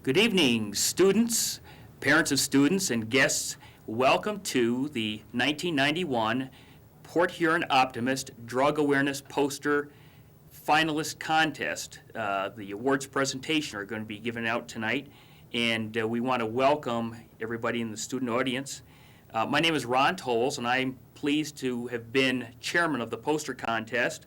Good evening, students, parents of students, and guests. Welcome to the 1991 Port Huron Optimist Drug Awareness Poster Finalist Contest. The awards presentation are going to be given out tonight, and we want to welcome everybody in the student audience. My name is Ron Tolles, and I'm pleased to have been chairman of the poster contest.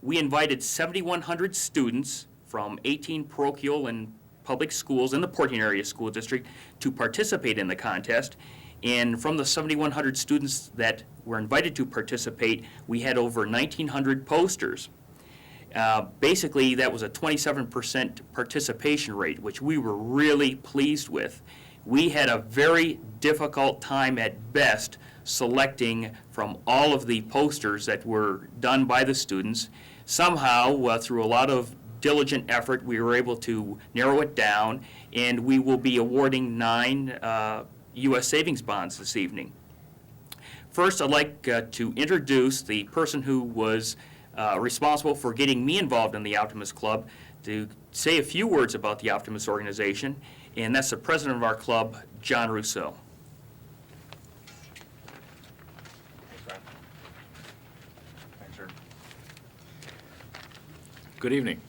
We invited 7,100 students from 18 parochial and public schools in the Port Huron Area School District to participate in the contest. And from the 7,100 students that were invited to participate, we had over 1,900 posters. Basically, that was a 27% participation rate, which we were really pleased with. We had a very difficult time at best selecting from all of the posters that were done by the students. Somehow, through a lot of diligent effort, we were able to narrow it down, and we will be awarding 9 U.S. savings bonds this evening. First, I'd like to introduce the person who was responsible for getting me involved in the Optimist Club to say a few words about the Optimist organization, and that's the president of our club, John Rousseau. Thanks, sir. Good evening.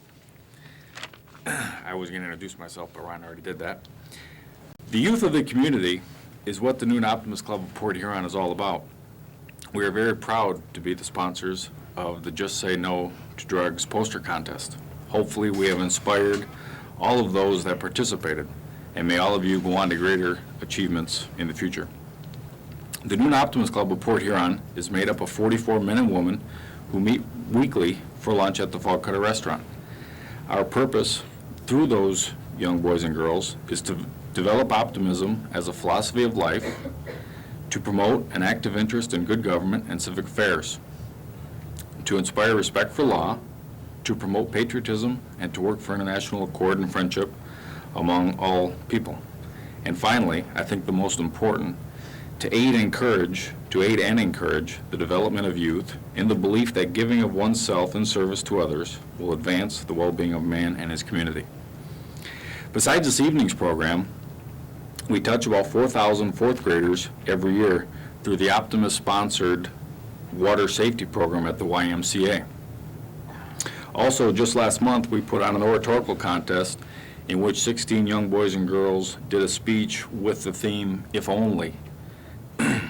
I was going to introduce myself, but Ron already did that. The youth of the community is what the Noon Optimist Club of Port Huron is all about. We are very proud to be the sponsors of the Just Say No to Drugs poster contest. Hopefully we have inspired all of those that participated, and may all of you go on to greater achievements in the future. The Noon Optimist Club of Port Huron is made up of 44 men and women who meet weekly for lunch at the Fall Cutter restaurant. Our purpose through those young boys and girls is to develop optimism as a philosophy of life, to promote an active interest in good government and civic affairs, to inspire respect for law, to promote patriotism, and to work for international accord and friendship among all people. And finally, I think the most important, to aid and encourage the development of youth in the belief that giving of oneself in service to others will advance the well-being of man and his community. Besides this evening's program, we touch about 4,000 fourth graders every year through the Optimist-sponsored water safety program at the YMCA. Also, just last month, we put on an oratorical contest in which 16 young boys and girls did a speech with the theme, "If Only."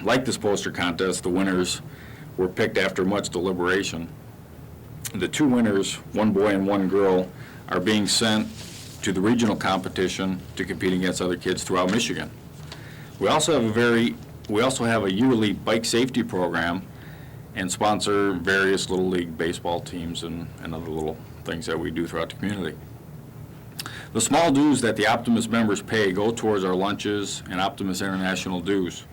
Like this poster contest, the winners were picked after much deliberation. The 2 winners, one boy and one girl, are being sent to the regional competition to compete against other kids throughout Michigan. We also have a yearly bike safety program and sponsor various Little League baseball teams and other little things that we do throughout the community. The small dues that the Optimist members pay go towards our lunches and Optimist International dues.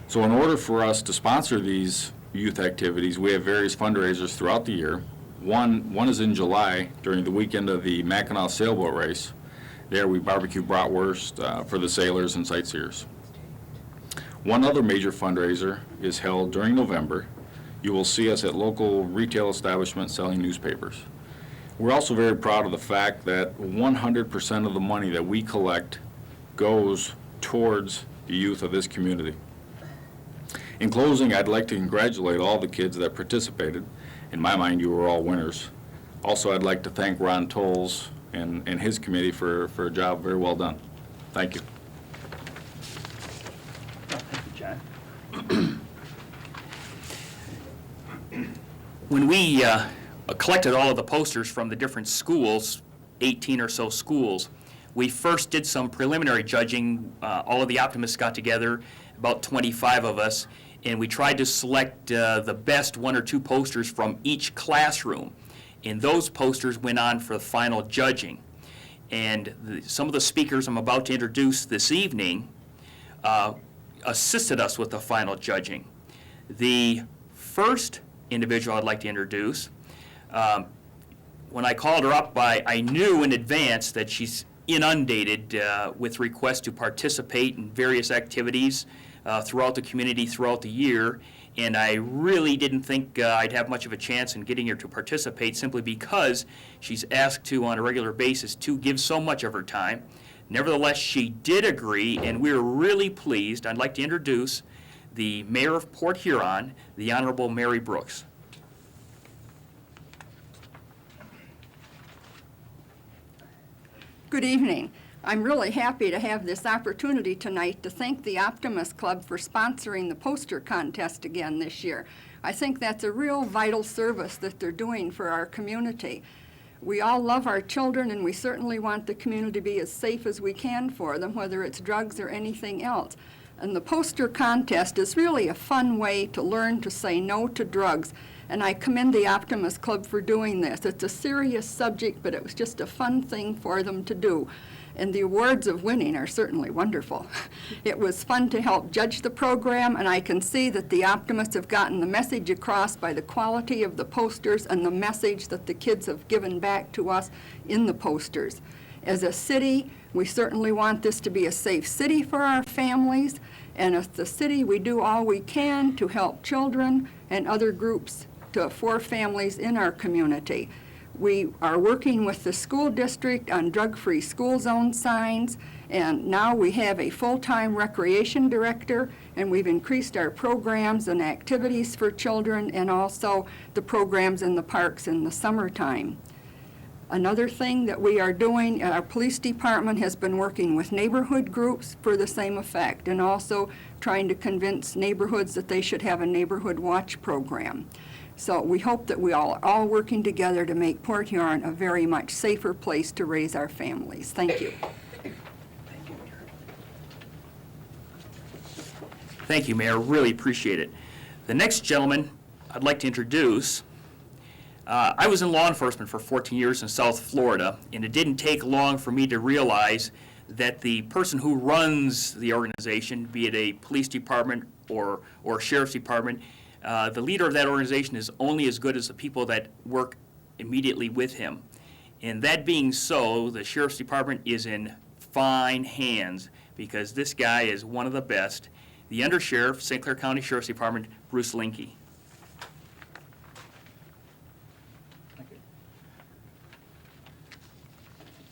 So in order for us to sponsor these youth activities, we have various fundraisers throughout the year. One is in July during the weekend of the Mackinac sailboat race. There we barbecue bratwurst for the sailors and sightseers. One other major fundraiser is held during November. You will see us at local retail establishments selling newspapers. We're also very proud of the fact that 100% of the money that we collect goes towards the youth of this community. In closing, I'd like to congratulate all the kids that participated. In my mind, you were all winners. Also, I'd like to thank Ron Tolles and his committee for a job very well done. Thank you. Thank you, John. When we collected all of the posters from the different schools, 18 or so schools, we first did some preliminary judging. All of the Optimists got together, about 25 of us, and we tried to select the best 1 or 2 posters from each classroom. And those posters went on for the final judging. And some of the speakers I'm about to introduce this evening assisted us with the final judging. The first individual I'd like to introduce, when I called her up, I knew in advance that she's inundated with requests to participate in various activities throughout the community throughout the year, and I really didn't think I'd have much of a chance in getting her to participate simply because she's asked to, on a regular basis, to give so much of her time Nevertheless, she did agree, and we were really pleased. I'd like to introduce the Mayor of Port Huron, the Honorable Mary Brooks. Good evening. I'm really happy to have this opportunity tonight to thank the Optimist Club for sponsoring the poster contest again this year. I think that's a real vital service that they're doing for our community. We all love our children, and we certainly want the community to be as safe as we can for them, whether it's drugs or anything else. And the poster contest is really a fun way to learn to say no to drugs. And I commend the Optimist Club for doing this. It's a serious subject, but it was just a fun thing for them to do. And the awards of winning are certainly wonderful. It was fun to help judge the program, and I can see that the Optimists have gotten the message across by the quality of the posters and the message that the kids have given back to us in the posters. As a city, we certainly want this to be a safe city for our families, and as the city, we do all we can to help children and other groups for families in our community. We are working with the school district on drug-free school zone signs, and now we have a full-time recreation director, and we've increased our programs and activities for children and also the programs in the parks in the summertime. Another thing that we are doing, our police department has been working with neighborhood groups for the same effect, and also trying to convince neighborhoods that they should have a neighborhood watch program. So we hope that we are all working together to make Port Huron a very much safer place to raise our families. Thank you. Thank you, Mayor. Really appreciate it. The next gentleman I'd like to introduce, I was in law enforcement for 14 years in South Florida, and it didn't take long for me to realize that the person who runs the organization, be it a police department or sheriff's department, the leader of that organization is only as good as the people that work immediately with him. And that being so, the sheriff's department is in fine hands because this guy is one of the best. The undersheriff, St. Clair County Sheriff's Department, Bruce Linke.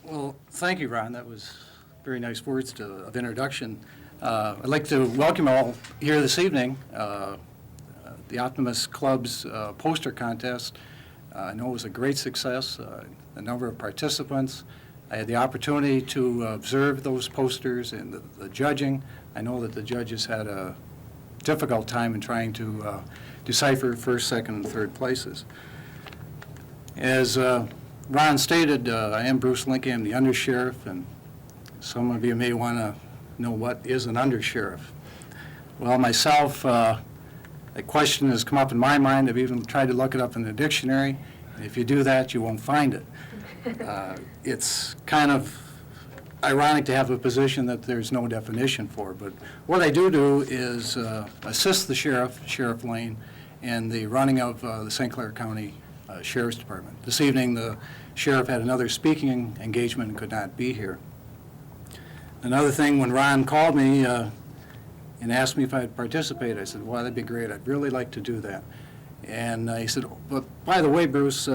Well, thank you, Ron. That was very nice words of introduction. I'd like to welcome all here this evening. The Optimist Club's poster contest. I know it was a great success, a number of participants. I had the opportunity to observe those posters and the judging. I know that the judges had a difficult time in trying to decipher first, second, and third places. As Ron stated, I am Bruce Linke. I'm the undersheriff, and some of you may want to know what is an undersheriff. Well, myself, a question has come up in my mind. I've even tried to look it up in the dictionary. If you do that, you won't find it. It's kind of ironic to have a position that there's no definition for, but what I do is assist the sheriff, Sheriff Lane, in the running of the St. Clair County Sheriff's Department. This evening, the sheriff had another speaking engagement and could not be here. Another thing, when Ron called me and asked me if I'd participate, I said, well, that'd be great. I'd really like to do that. And he said, but by the way, Bruce,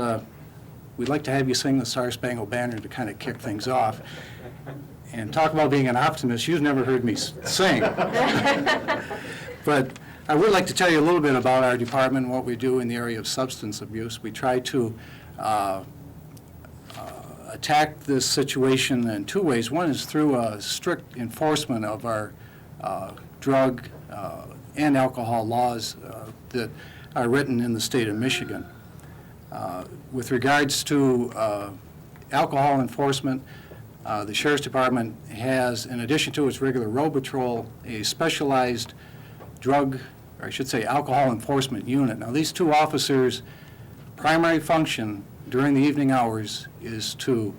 we'd like to have you sing the Star Spangled Banner to kind of kick things off. And talk about being an optimist, you've never heard me sing. But I would like to tell you a little bit about our department and what we do in the area of substance abuse. We try to attack this situation in two ways. One is through a strict enforcement of our drug and alcohol laws that are written in the state of Michigan. With regards to alcohol enforcement, the Sheriff's Department has, in addition to its regular road patrol, a specialized drug, or I should say alcohol enforcement unit. Now, these two officers' primary function during the evening hours is to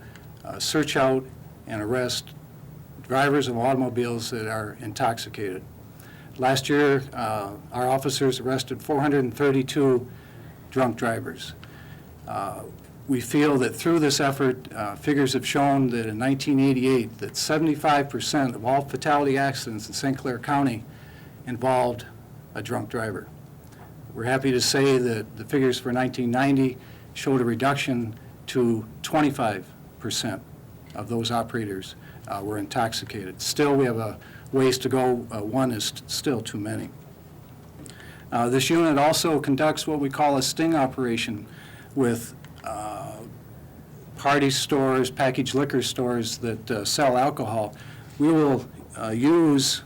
search out and arrest drivers of automobiles that are intoxicated. Last year, our officers arrested 432 drunk drivers. We feel that through this effort, figures have shown that in 1988, that 75% of all fatality accidents in St. Clair County involved a drunk driver. We're happy to say that the figures for 1990 showed a reduction to 25%. of those operators were intoxicated. Still, we have a ways to go. One is still too many. This unit also conducts what we call a sting operation with party stores, packaged liquor stores that sell alcohol. We will use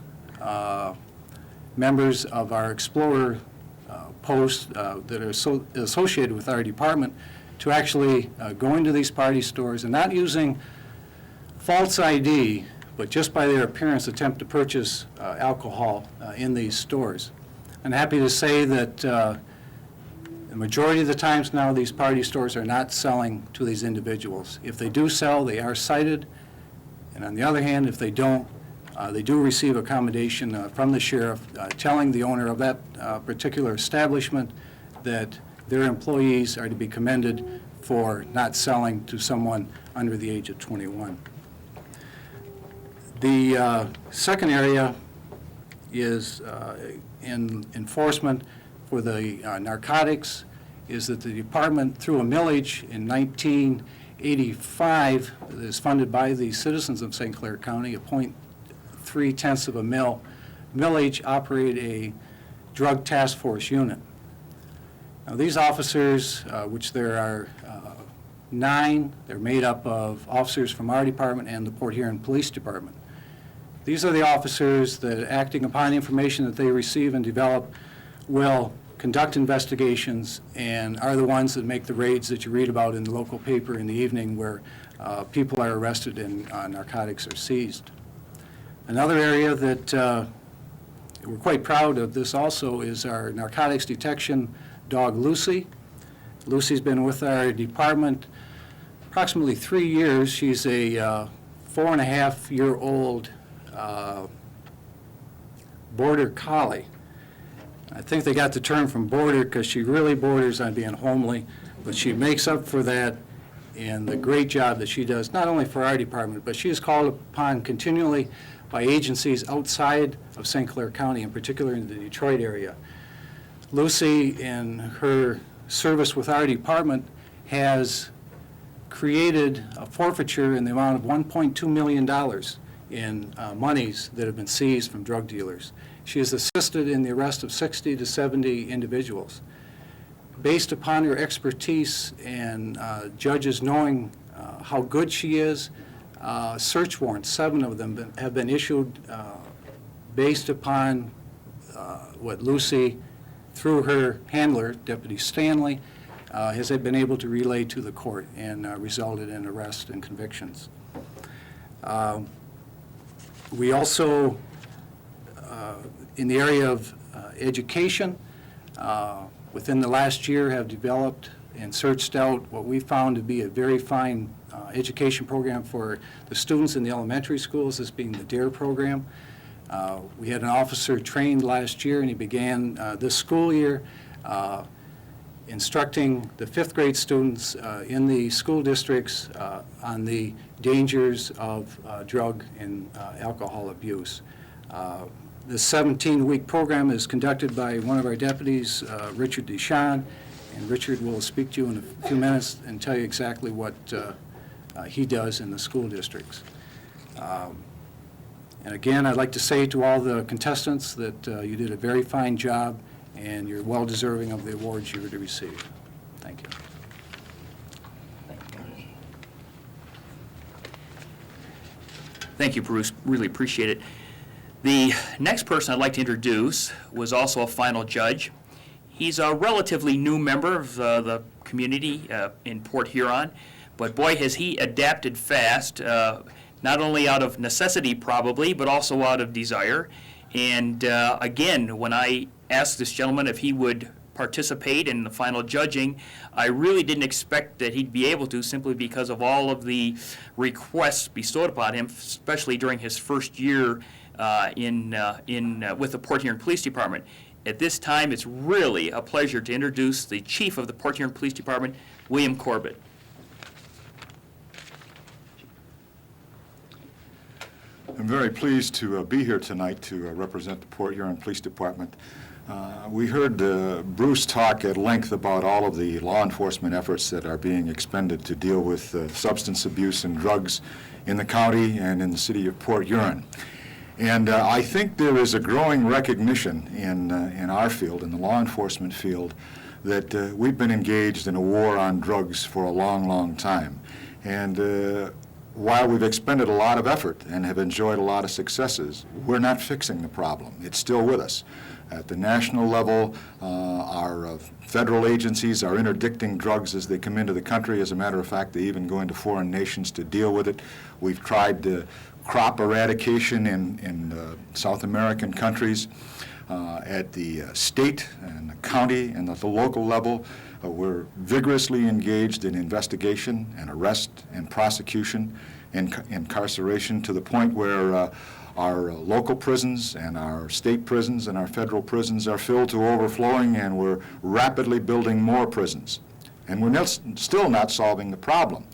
members of our Explorer posts that are associated with our department to actually go into these party stores and not using false ID, but just by their appearance attempt to purchase alcohol in these stores. I'm happy to say that the majority of the times now these party stores are not selling to these individuals. If they do sell, they are cited, and on the other hand, if they don't, they do receive accommodation from the sheriff telling the owner of that particular establishment that their employees are to be commended for not selling to someone under the age of 21. The second area is in enforcement for the narcotics, is that the department, through a millage in 1985 that is funded by the citizens of St. Clair County, a 0.3 of a millage, operate a drug task force unit. Now, these officers, which there are 9, they're made up of officers from our department and the Port Huron Police Department. These are the officers that, acting upon information that they receive and develop, will conduct investigations and are the ones that make the raids that you read about in the local paper in the evening where people are arrested and narcotics are seized. Another area that we're quite proud of this also is our narcotics detection dog, Lucy. Lucy's been with our department approximately 3 years. She's a 4.5-year-old border collie. I think they got the term from border because she really borders on being homely, but she makes up for that in the great job that she does, not only for our department, but she is called upon continually by agencies outside of St. Clair County, in particular in the Detroit area. Lucy, in her service with our department, has created a forfeiture in the amount of $1.2 million in monies that have been seized from drug dealers. She has assisted in the arrest of 60 to 70 individuals. Based upon her expertise and judges knowing how good she is, search warrants, 7 of them have been issued based upon what Lucy, through her handler, Deputy Stanley, has been able to relay to the court and resulted in arrests and convictions. We also, in the area of education, within the last year have developed and searched out what we found to be a very fine education program for the students in the elementary schools, this being the DARE program. We had an officer trained last year, and he began this school year instructing the 5th grade students in the school districts on the dangers of drug and alcohol abuse. This 17-week program is conducted by one of our deputies, Richard Deshawn, and Richard will speak to you in a few minutes and tell you exactly what he does in the school districts. And again, I'd like to say to all the contestants that you did a very fine job and you're well deserving of the awards you're to receive. Thank you. Thank you, Bruce. Really appreciate it. The next person I'd like to introduce was also a final judge. He's a relatively new member of the community in Port Huron, but boy, has he adapted fast, not only out of necessity probably, but also out of desire. And again, when I asked this gentleman if he would participate in the final judging, I really didn't expect that he'd be able to, simply because of all of the requests bestowed upon him, especially during his first year with the Port Huron Police Department. At this time, it's really a pleasure to introduce the Chief of the Port Huron Police Department, William Corbett. I'm very pleased to be here tonight to represent the Port Huron Police Department. We heard Bruce talk at length about all of the law enforcement efforts that are being expended to deal with substance abuse and drugs in the county and in the city of Port Huron. And I think there is a growing recognition in our field, in the law enforcement field, that we've been engaged in a war on drugs for a long, long time. And while we've expended a lot of effort and have enjoyed a lot of successes, we're not fixing the problem. It's still with us. At the national level, our federal agencies are interdicting drugs as they come into the country. As a matter of fact, they even go into foreign nations to deal with it. We've tried crop eradication in South American countries. At the state and the county and at the local level, we're vigorously engaged in investigation and arrest and prosecution and incarceration to the point where our local prisons and our state prisons and our federal prisons are filled to overflowing, and we're rapidly building more prisons. And we're still not solving the problem.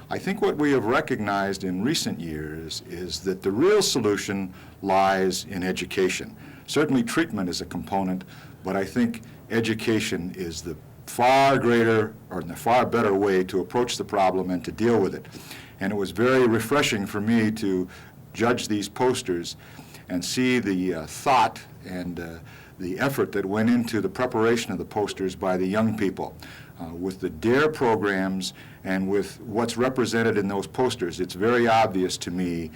I think what we have recognized in recent years is that the real solution lies in education. Certainly treatment is a component, but I think education is the far greater or the far better way to approach the problem and to deal with it. And it was very refreshing for me to judge these posters and see the thought and the effort that went into the preparation of the posters by the young people. With the DARE programs and with what's represented in those posters, it's very obvious to me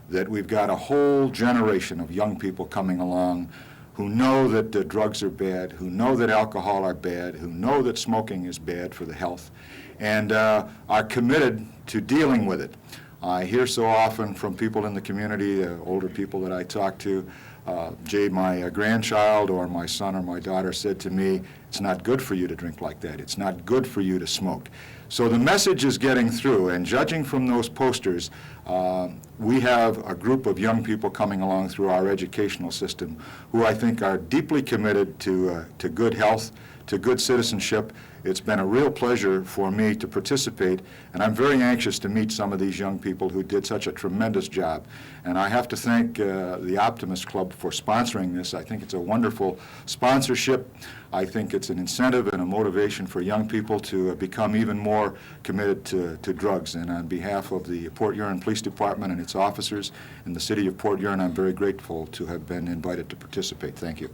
that we've got a whole generation of young people coming along who know that drugs are bad, who know that alcohol are bad, who know that smoking is bad for the health, and are committed to dealing with it. I hear so often from people in the community, older people that I talk to, Jay, my grandchild or my son or my daughter said to me, it's not good for you to drink like that. It's not good for you to smoke. So the message is getting through, and judging from those posters, we have a group of young people coming along through our educational system who I think are deeply committed to good health, to good citizenship. It's been a real pleasure for me to participate, and I'm very anxious to meet some of these young people who did such a tremendous job. And I have to thank the Optimist Club for sponsoring this. I think it's a wonderful sponsorship. I think it's an incentive and a motivation for young people to become even more committed to drugs. And on behalf of the Port Huron Police Department and its officers and the city of Port Huron, I'm very grateful to have been invited to participate. Thank you.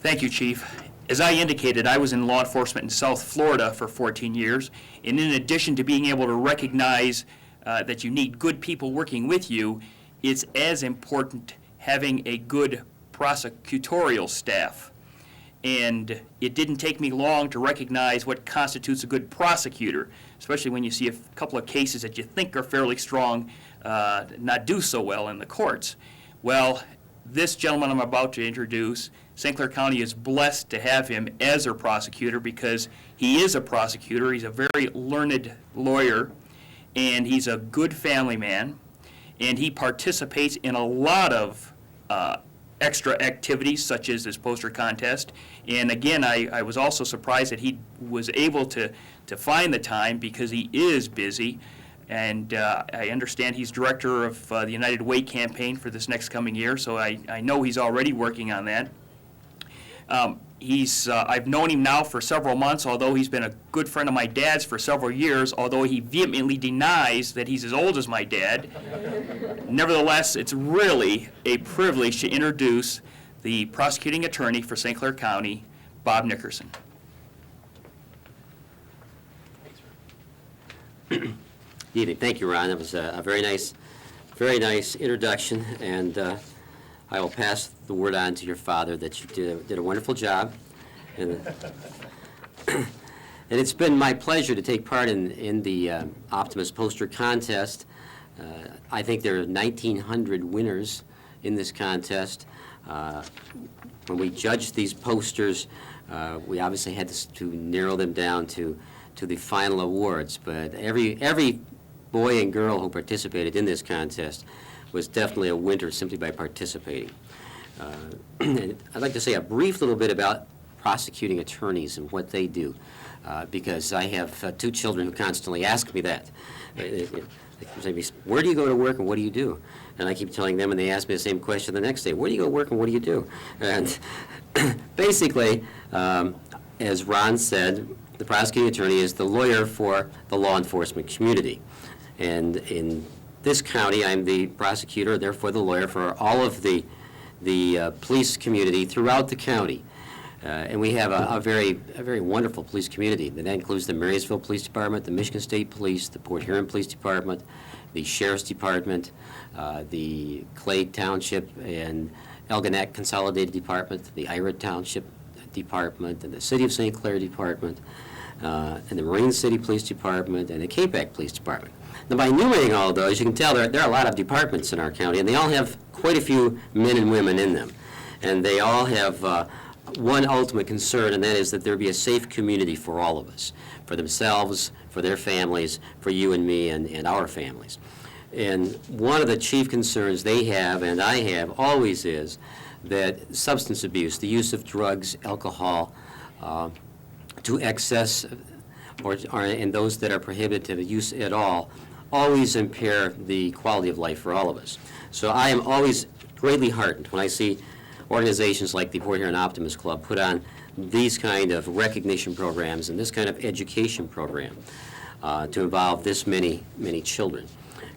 Thank you, Chief. As I indicated, I was in law enforcement in South Florida for 14 years, and in addition to being able to recognize that you need good people working with you, it's as important having a good prosecutorial staff. And it didn't take me long to recognize what constitutes a good prosecutor, especially when you see a couple of cases that you think are fairly strong not do so well in the courts. Well, this gentleman I'm about to introduce, St. Clair County is blessed to have him as their prosecutor because he is a prosecutor. He's a very learned lawyer, and he's a good family man, and he participates in a lot of extra activities such as this poster contest. And again, I was also surprised that he was able to find the time because he is busy. And I understand he's director of the United Way campaign for this next coming year, so I know he's already working on that. I've known him now for several months, although he's been a good friend of my dad's for several years, although he vehemently denies that he's as old as my dad. Nevertheless, it's really a privilege to introduce the prosecuting attorney for St. Clair County, Bob Nickerson. Evening. Thank you, Ron. That was a very nice introduction, and I will pass the word on to your father that you did a wonderful job. And it's been my pleasure to take part in the Optimist poster contest. I think there are 1,900 winners in this contest. When we judged these posters, we obviously had to narrow them down to the final awards, but every boy and girl who participated in this contest was definitely a winner simply by participating. And I'd like to say a brief little bit about prosecuting attorneys and what they do. because I have 2 children who constantly ask me that. They say, where do you go to work and what do you do? And I keep telling them, and they ask me the same question the next day, where do you go to work and what do you do? And basically, as Ron said, the prosecuting attorney is the lawyer for the law enforcement community. And in this county, I'm the prosecutor, therefore the lawyer for all of the police community throughout the county. And we have a very wonderful police community. That includes the Marysville Police Department, the Michigan State Police, the Port Huron Police Department, the Sheriff's Department, the Clay Township and Elginak Consolidated Department, the Ira Township Department, and the City of St. Clair Department, and the Marine City Police Department, and the Capac Police Department. Now, by enumerating all of those, you can tell there are a lot of departments in our county, and they all have quite a few men and women in them. And they all have one ultimate concern, and that is that there be a safe community for all of us, for themselves, for their families, for you and me and our families. And one of the chief concerns they have, and I have, always is that substance abuse, the use of drugs, alcohol, to excess, and those that are prohibited to use at all, always impair the quality of life for all of us. So I am always greatly heartened when I see organizations like the Port Huron Optimist Club put on these kind of recognition programs and this kind of education program to involve this many children.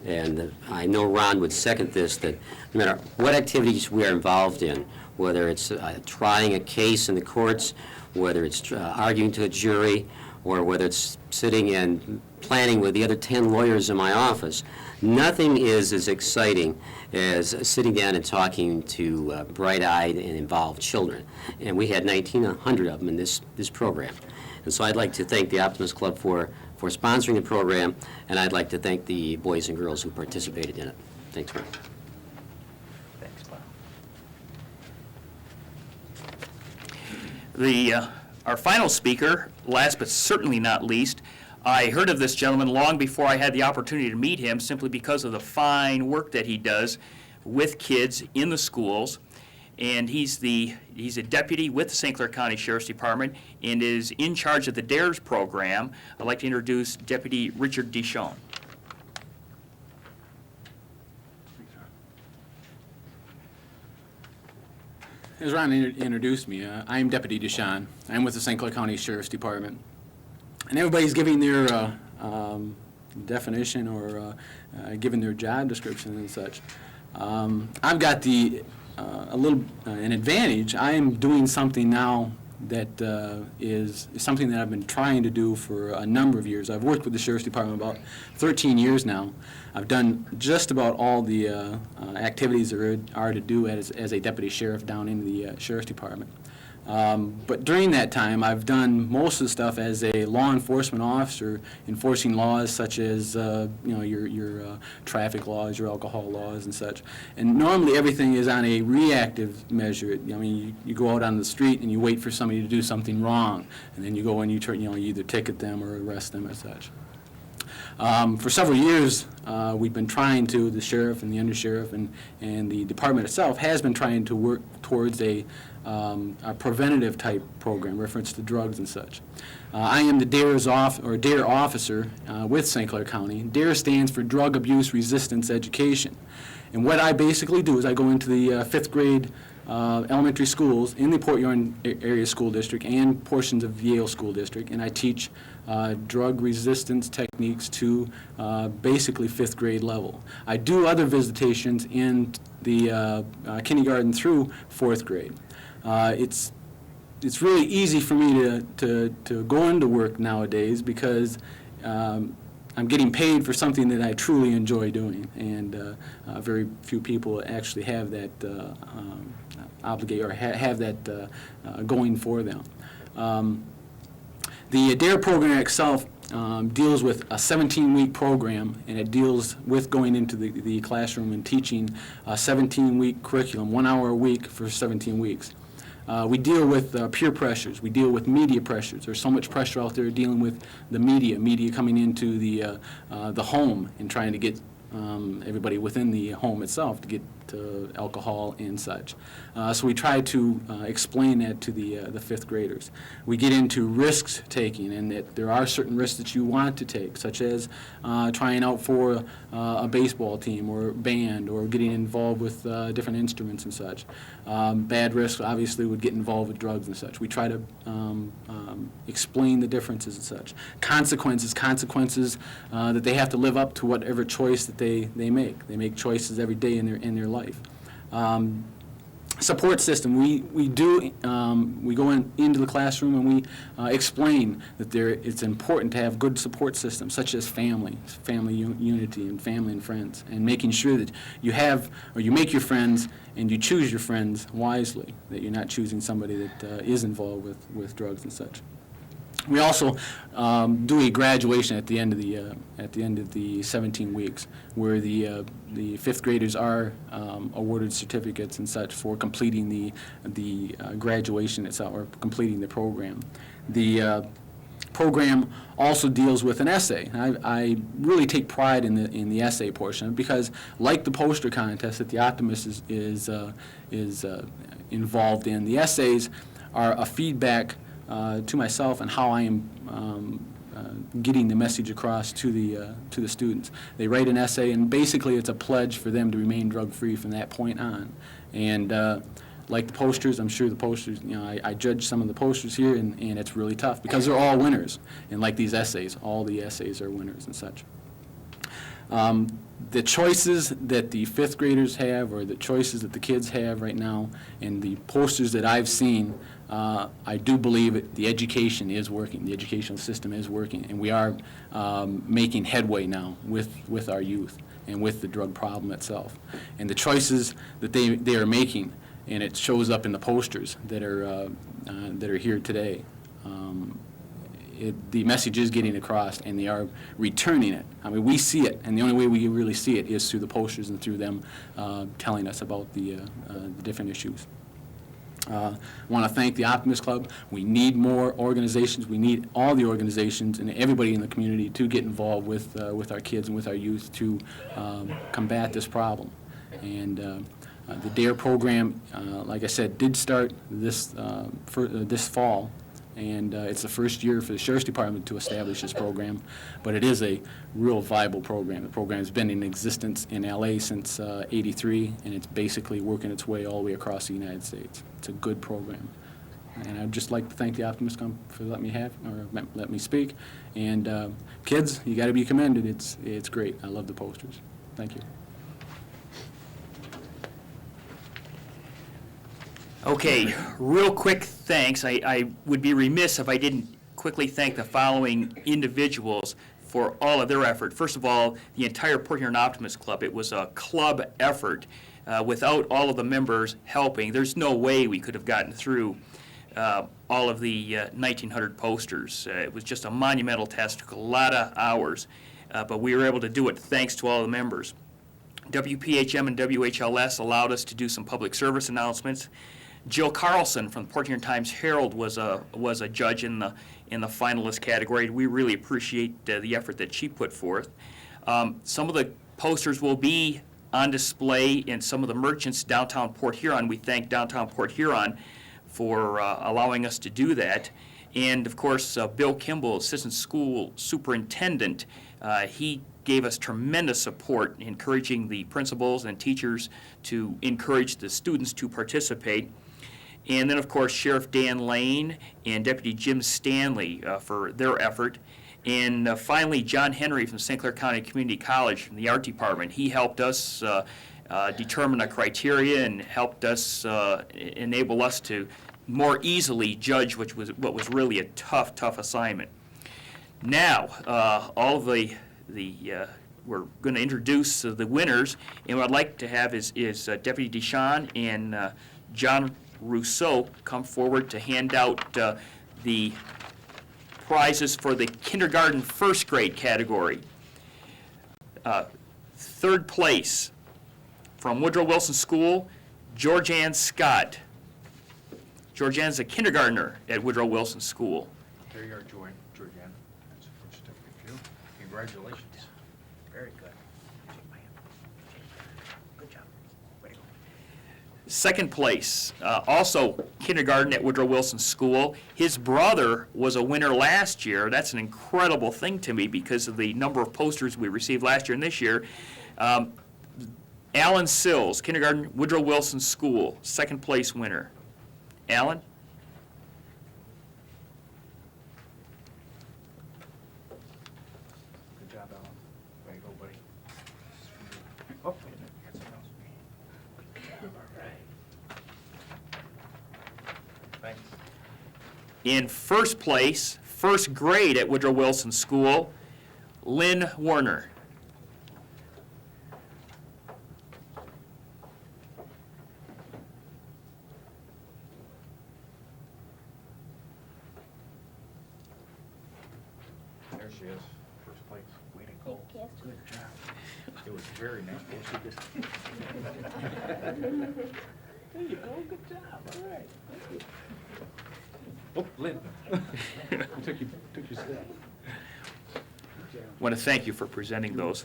And I know Ron would second this, that no matter what activities we are involved in, whether it's trying a case in the courts, whether it's arguing to a jury, or whether it's sitting and planning with the other 10 lawyers in my office, nothing is as exciting as sitting down and talking to bright-eyed and involved children. And we had 1,900 of them in this program. And so I'd like to thank the Optimist Club for sponsoring the program, and I'd like to thank the boys and girls who participated in it. Thanks, Ron. Our final speaker, last but certainly not least, I heard of this gentleman long before I had the opportunity to meet him, simply because of the fine work that he does with kids in the schools. And he's a deputy with the St. Clair County Sheriff's Department and is in charge of the DARES program. I'd like to introduce Deputy Richard Deschamps. As Ron introduced me, I'm Deputy Deschamps. I'm with the St. Clair County Sheriff's Department. And everybody's giving their definition or giving their job description and such. I've got an advantage. I am doing something now that is something that I've been trying to do for a number of years. I've worked with the Sheriff's Department about 13 years now. I've done just about all the activities there are to do as a deputy sheriff down in the Sheriff's Department. But during that time, I've done most of the stuff as a law enforcement officer, enforcing laws such as your traffic laws, your alcohol laws, and such. And normally everything is on a reactive measure. I mean, you go out on the street and you wait for somebody to do something wrong, and then you go and you either ticket them or arrest them as such. For several years, we've been trying to, the sheriff and the undersheriff and the department itself has been trying to work towards a preventative type program, reference to drugs and such. I am the DARE officer with St. Clair County. DARE stands for Drug Abuse Resistance Education. And what I basically do is I go into the 5th grade elementary schools in the Port Huron area school district and portions of Yale school district, and I teach drug resistance techniques to basically 5th grade level. I do other visitations in the kindergarten through 4th grade. It's really easy for me to go into work nowadays because I'm getting paid for something that I truly enjoy doing, and very few people actually have that obligate or have that going for them. The DARE program itself deals with a 17-week program, and it deals with going into the classroom and teaching a 17-week curriculum, 1 hour a week for 17 weeks. We deal with peer pressures. We deal with media pressures. There's so much pressure out there dealing with the media coming into the home and trying to get everybody within the home itself to get to alcohol and such. So we try to explain that to the fifth graders. We get into risks taking, and that there are certain risks that you want to take, such as trying out for a baseball team or band, or getting involved with different instruments and such. Bad risks obviously would get involved with drugs and such. We try to explain the differences and such. Consequences that they have to live up to whatever choice that they make. They make choices every day in their life. Support system. We go into the classroom and we explain that it's important to have good support systems, such as family unity, and family and friends, and making sure that you have, or you make your friends and you choose your friends wisely, that you're not choosing somebody that is involved with drugs and such. We also do a graduation at the end of the 17 weeks, where the fifth graders are awarded certificates and such for completing the graduation itself, or completing the program. The program also deals with an essay. I really take pride in the essay portion, because, like the poster contest that the Optimist is involved in, the essays are a feedback to myself and how I am getting the message across to the students. They write an essay, and basically it's a pledge for them to remain drug-free from that point on. And like the posters, I'm sure the posters, I judge some of the posters here, and it's really tough, because they're all winners. And like these essays, all the essays are winners and such. The choices that the fifth graders have, or the choices that the kids have right now, and the posters that I've seen, I do believe the education is working. The educational system is working, and we are making headway now with our youth and with the drug problem itself. And the choices that they are making, and it shows up in the posters that are here today. The message is getting across, and they are returning it. I mean, we see it, and the only way we really see it is through the posters and through them telling us about the different issues. I want to thank the Optimist Club. We need more organizations. We need all the organizations and everybody in the community to get involved with our kids and with our youth to combat this problem. And the DARE program, like I said, did start this fall. And it's the first year for the Sheriff's Department to establish this program, but it is a real viable program. The program has been in existence in LA since '83, and it's basically working its way all the way across the United States. It's a good program. And I'd just like to thank the Optimist Club for letting me speak. And kids, you got to be commended. It's great. I love the posters. Thank you. Okay, real quick thanks. I would be remiss if I didn't quickly thank the following individuals for all of their effort. First of all, the entire Port Huron Optimist Club. It was a club effort. Without all of the members helping, there's no way we could have gotten through all of the 1,900 posters. It was just a monumental task. Took a lot of hours, but we were able to do it thanks to all the members. WPHM and WHLS allowed us to do some public service announcements. Jill Carlson from the Port Huron Times-Herald was a judge in the finalist category. We really appreciate the effort that she put forth. Some of the posters will be on display in some of the merchants downtown Port Huron. We thank downtown Port Huron for allowing us to do that. And of course, Bill Kimball, Assistant School Superintendent, he gave us tremendous support, encouraging the principals and teachers to encourage the students to participate. And then, of course, Sheriff Dan Lane and Deputy Jim Stanley for their effort. And finally, John Henry from St. Clair County Community College from the Art Department. He helped us determine a criteria and helped us enable us to more easily judge what was really a tough assignment. Now, all of we're going to introduce the winners, and what I'd like to have is Deputy Deshawn and John Rousseau come forward to hand out the prizes for the kindergarten first grade category. Third place from Woodrow Wilson School, Georgianne Scott. Georgianne's a kindergartner at Woodrow Wilson School. There you are, Georgianne. That's a first certificate for you. Congratulations. Very good. Good job. Way to go. Second place, also kindergarten at Woodrow Wilson School. His brother was a winner last year. That's an incredible thing to me because of the number of posters we received last year and this year. Alan Sills, kindergarten, Woodrow Wilson School, second place winner. Alan? Good job, Alan. Way to go, buddy. Oh, wait a minute. You got something else? Thanks. In first place, first grade at Woodrow Wilson School, Lynn Warner. There she is. First place. Way to go. Good job. It was very nice. There you go. Good job. All right. Oh, Lynn. Took you step. Want to thank you for presenting those.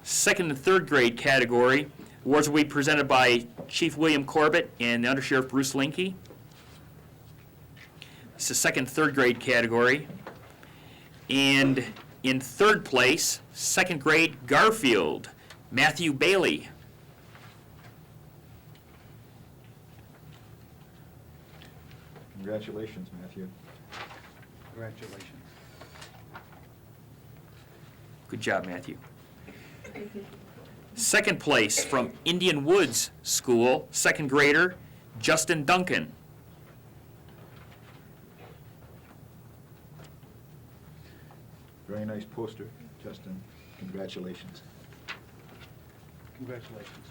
Second and third grade category, awards will be presented by Chief William Corbett and the Undersheriff Bruce Linke. It's the second and third grade category. And in third place, second grade Garfield, Matthew Bailey. Congratulations, Matthew. Congratulations. Good job, Matthew. Second place from Indian Woods School, second grader Justin Duncan. Very nice poster, Justin. Congratulations. Congratulations.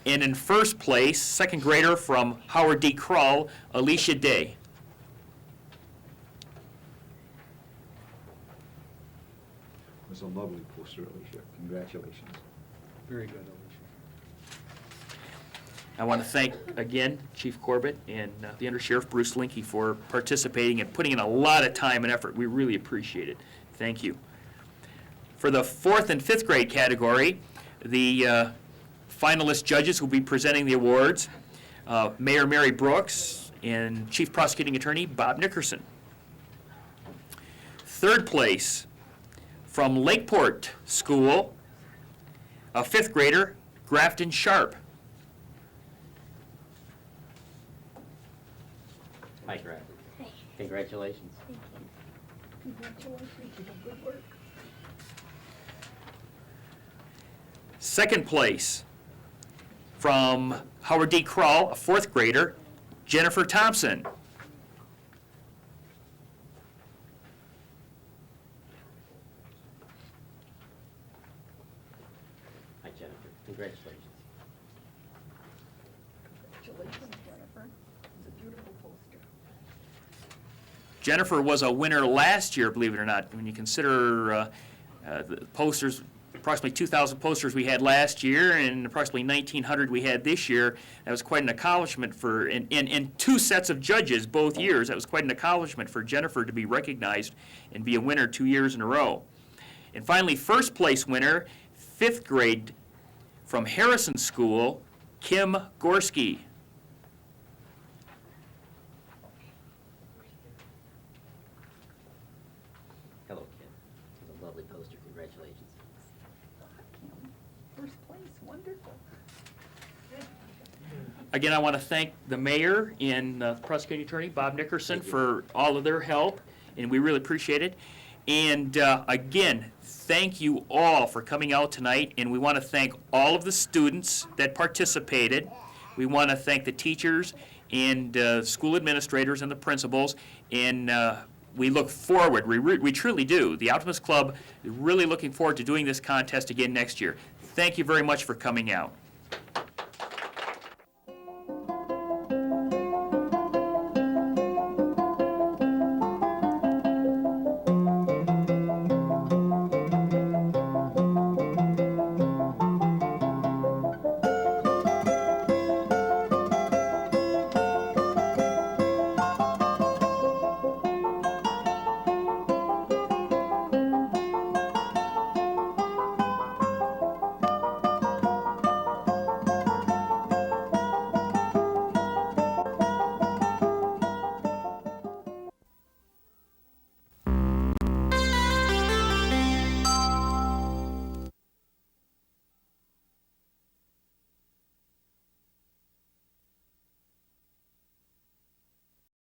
And in first place, second grader from Howard D. Krull, Alicia Day. It was a lovely poster, Alicia. Congratulations. Very good, Alicia. I want to thank, again, Chief Corbett and the Undersheriff Bruce Linke for participating and putting in a lot of time and effort. We really appreciate it. Thank you. For the fourth and fifth grade category, the finalist judges will be presenting the awards. Mayor Mary Brooks and Chief Prosecuting Attorney Bob Nickerson. Third place from Lakeport School, a fifth grader, Grafton Sharp. Hi, Greg. Congratulations. Second place from Howard D. Krull, a fourth grader, Jennifer Thompson. Hi, Jennifer. Congratulations. Congratulations, Jennifer. It's a beautiful poster. Jennifer was a winner last year, believe it or not. When you consider the posters, approximately 2,000 posters we had last year and approximately 1,900 we had this year, that was quite an accomplishment for, and two sets of judges both years, that was quite an accomplishment for Jennifer to be recognized and be a winner 2 years in a row. And finally, first place winner, fifth grade from Harrison School, Kim Gorski. Hello, Ken. It's a lovely poster. Congratulations. First place, wonderful. Again, I want to thank the mayor and prosecuting attorney, Bob Nickerson, for all of their help, and we really appreciate it. And again, thank you all for coming out tonight, and we want to thank all of the students that participated. We want to thank the teachers and school administrators and the principals, and we look forward, we truly do. The Optimist Club is really looking forward to doing this contest again next year. Thank you very much for coming out.